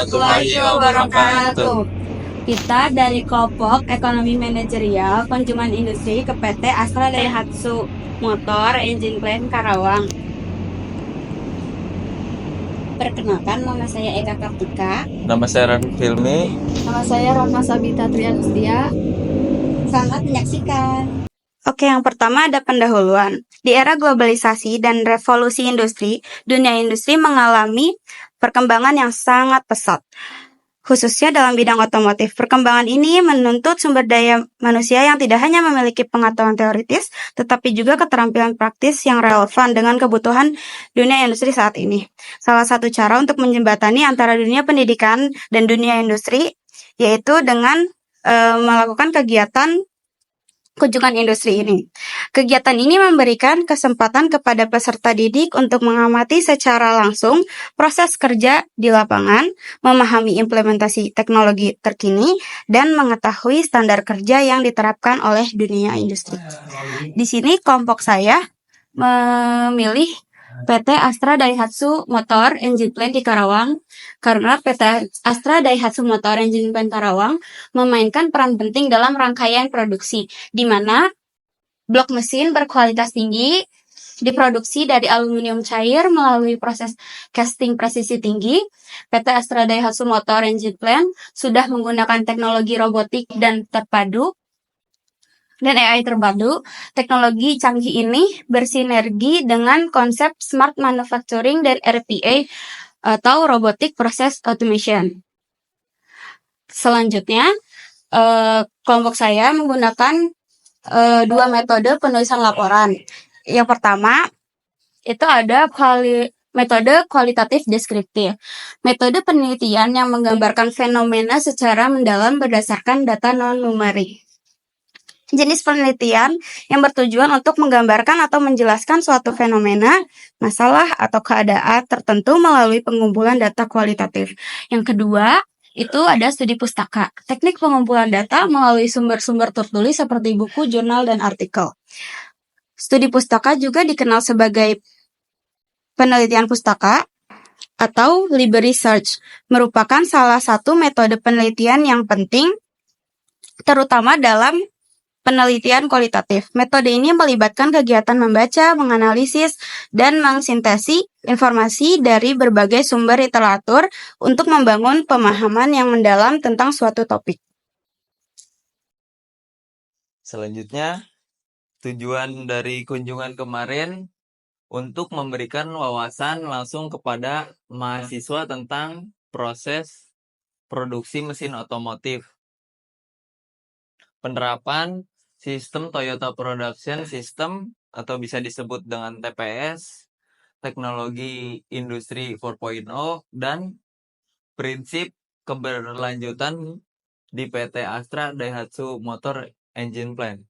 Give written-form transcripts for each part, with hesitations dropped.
warahmatullahi wabarakatuh. Kita dari kelompok Ekonomi Manajerial Konsumen Industri ke PT Astra Daihatsu Motor Engine Plant Karawang. Perkenalkan, nama saya Eka Kartika. Nama saya Raffi Filmi. Nama saya Rahma Sabita Triadustia. Selamat menyaksikan. Oke, yang pertama ada pendahuluan. Di era globalisasi dan revolusi industri, dunia industri mengalami perkembangan yang sangat pesat, khususnya dalam bidang otomotif. Perkembangan ini menuntut sumber daya manusia yang tidak hanya memiliki pengetahuan teoritis, tetapi juga keterampilan praktis yang relevan dengan kebutuhan dunia industri saat ini. Salah satu cara untuk menjembatani antara dunia pendidikan dan dunia industri, yaitu dengan melakukan kegiatan kunjungan industri ini. Kegiatan ini memberikan kesempatan kepada peserta didik untuk mengamati secara langsung proses kerja di lapangan, memahami implementasi teknologi terkini, dan mengetahui standar kerja yang diterapkan oleh dunia industri. Di sini kelompok saya memilih PT Astra Daihatsu Motor Engine Plant di Karawang karena PT Astra Daihatsu Motor Engine Plant Karawang memainkan peran penting dalam rangkaian produksi, di mana blok mesin berkualitas tinggi diproduksi dari aluminium cair melalui proses casting presisi tinggi. PT Astra Daihatsu Motor Engine Plant sudah menggunakan teknologi robotik dan AI terpadu. Teknologi canggih ini bersinergi dengan konsep Smart Manufacturing dan RPA atau Robotic Process Automation. Selanjutnya, kelompok saya menggunakan dua metode penulisan laporan. Yang pertama, itu ada metode kualitatif deskriptif. Metode penelitian yang menggambarkan fenomena secara mendalam berdasarkan data non-numerik. Jenis penelitian yang bertujuan untuk menggambarkan atau menjelaskan suatu fenomena, masalah, atau keadaan tertentu melalui pengumpulan data kualitatif. Yang kedua, itu ada studi pustaka. Teknik pengumpulan data melalui sumber-sumber tertulis seperti buku, jurnal, dan artikel. Studi pustaka juga dikenal sebagai penelitian pustaka atau library search, merupakan salah satu metode penelitian yang penting, terutama dalam penelitian kualitatif. Metode ini melibatkan kegiatan membaca, menganalisis, dan mensintesis informasi dari berbagai sumber literatur untuk membangun pemahaman yang mendalam tentang suatu topik. Selanjutnya, tujuan dari kunjungan kemarin untuk memberikan wawasan langsung kepada mahasiswa tentang proses produksi mesin otomotif, penerapan sistem Toyota Production System atau bisa disebut dengan TPS, teknologi industri 4.0, dan prinsip keberlanjutan di PT Astra Daihatsu Motor Engine Plant.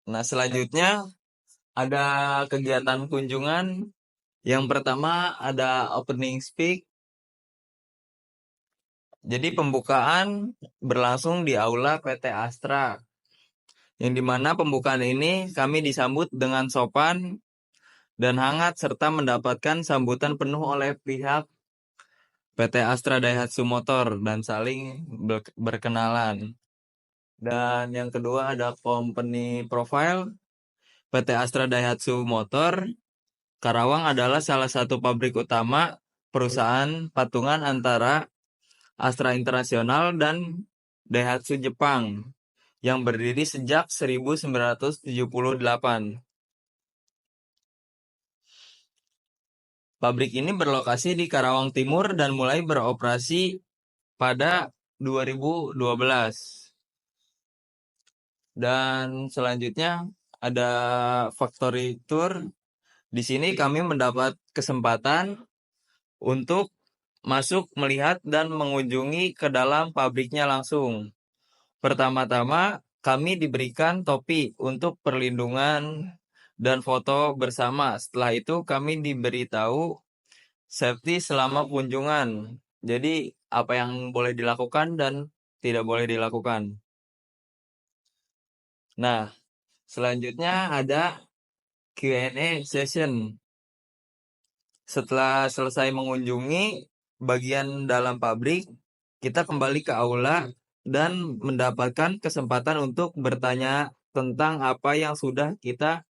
Nah, selanjutnya ada kegiatan kunjungan. Yang pertama ada opening speak. Jadi pembukaan berlangsung di aula PT Astra. Yang dimana pembukaan ini kami disambut dengan sopan dan hangat serta mendapatkan sambutan penuh oleh pihak PT Astra Daihatsu Motor dan saling berkenalan. Dan yang kedua ada company profile. PT Astra Daihatsu Motor Karawang adalah salah satu pabrik utama perusahaan patungan antara Astra Internasional dan Daihatsu Jepang yang berdiri sejak 1978. Pabrik ini berlokasi di Karawang Timur dan mulai beroperasi pada 2012. Dan selanjutnya ada factory tour. Di sini kami mendapat kesempatan untuk masuk, melihat, dan mengunjungi ke dalam pabriknya langsung. Pertama-tama, kami diberikan topi untuk perlindungan dan foto bersama. Setelah itu, kami diberitahu safety selama kunjungan. Jadi, apa yang boleh dilakukan dan tidak boleh dilakukan. Nah, selanjutnya ada Q&A session. Setelah selesai mengunjungi bagian dalam pabrik, kita kembali ke aula dan mendapatkan kesempatan untuk bertanya tentang apa yang sudah kita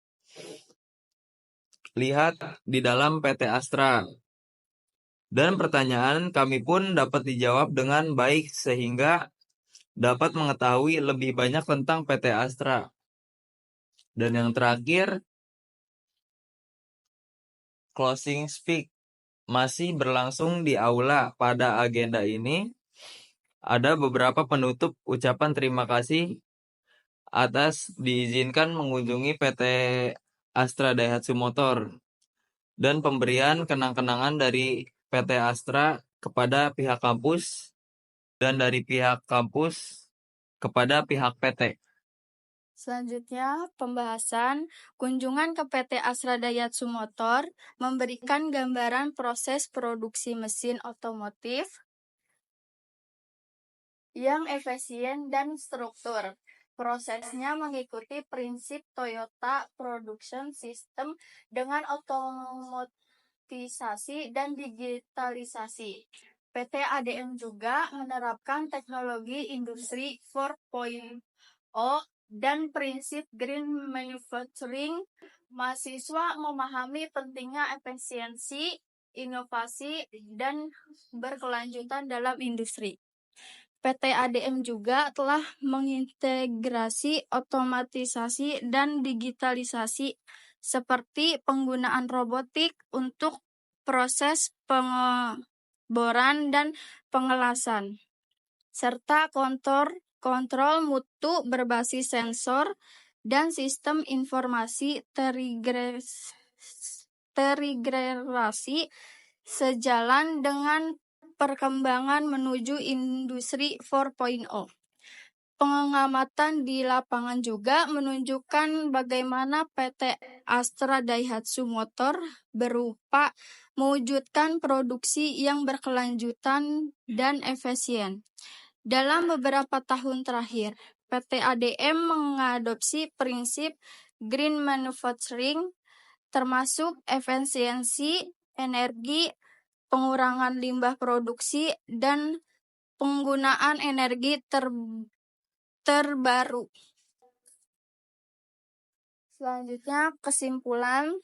lihat di dalam PT Astra. Dan pertanyaan kami pun dapat dijawab dengan baik sehingga dapat mengetahui lebih banyak tentang PT Astra. Dan yang terakhir, closing speak masih berlangsung di aula. Pada agenda ini ada beberapa penutup ucapan terima kasih atas diizinkan mengunjungi PT Astra Daihatsu Motor dan pemberian kenang-kenangan dari PT Astra kepada pihak kampus dan dari pihak kampus kepada pihak PT. Selanjutnya, pembahasan kunjungan ke PT Astra Daihatsu Motor memberikan gambaran proses produksi mesin otomotif yang efisien dan struktur. Prosesnya mengikuti prinsip Toyota Production System dengan otomatisasi dan digitalisasi. PT ADM juga menerapkan teknologi industri 4.0 dan prinsip green manufacturing. Mahasiswa memahami pentingnya efisiensi, inovasi, dan berkelanjutan dalam industri. PT ADM juga telah mengintegrasi otomatisasi dan digitalisasi seperti penggunaan robotik untuk proses pengeboran dan pengelasan, serta kontrol mutu berbasis sensor dan sistem informasi terintegrasi sejalan dengan perkembangan menuju industri 4.0. Pengamatan di lapangan juga menunjukkan bagaimana PT Astra Daihatsu Motor berupa mewujudkan produksi yang berkelanjutan dan efisien. Dalam beberapa tahun terakhir, PT ADM mengadopsi prinsip green manufacturing, termasuk efisiensi energi, pengurangan limbah produksi, dan penggunaan energi terbaru. Selanjutnya, kesimpulan.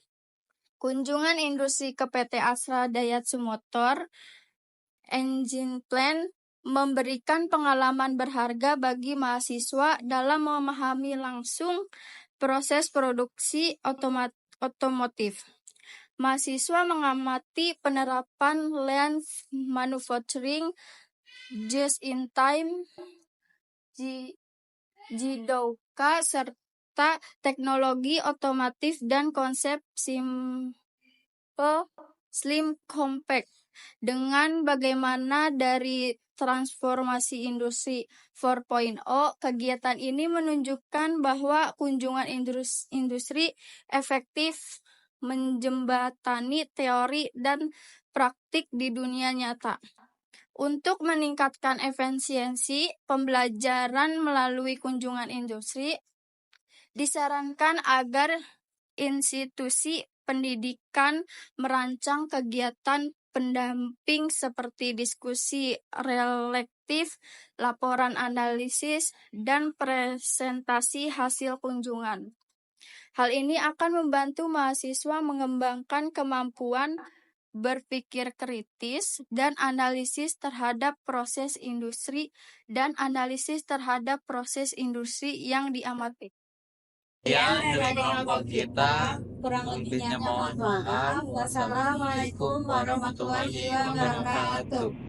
Kunjungan industri ke PT Astra Daihatsu Motor Engine Plant memberikan pengalaman berharga bagi mahasiswa dalam memahami langsung proses produksi otomotif. Mahasiswa mengamati penerapan lean manufacturing, just-in-time, Jidoka, serta teknologi otomotif dan konsep simple, slim, compact. Dengan bagaimana dari transformasi industri 4.0, kegiatan ini menunjukkan bahwa kunjungan industri efektif menjembatani teori dan praktik di dunia nyata. Untuk meningkatkan efisiensi pembelajaran melalui kunjungan industri, disarankan agar institusi pendidikan merancang kegiatan pendamping seperti diskusi reflektif, laporan analisis, dan presentasi hasil kunjungan. Hal ini akan membantu mahasiswa mengembangkan kemampuan berpikir kritis dan analisis terhadap proses industri yang diamati. Ya, dari kelompok kita, kurang lebihnya mohon maaf. Wassalamualaikum warahmatullahi wabarakatuh.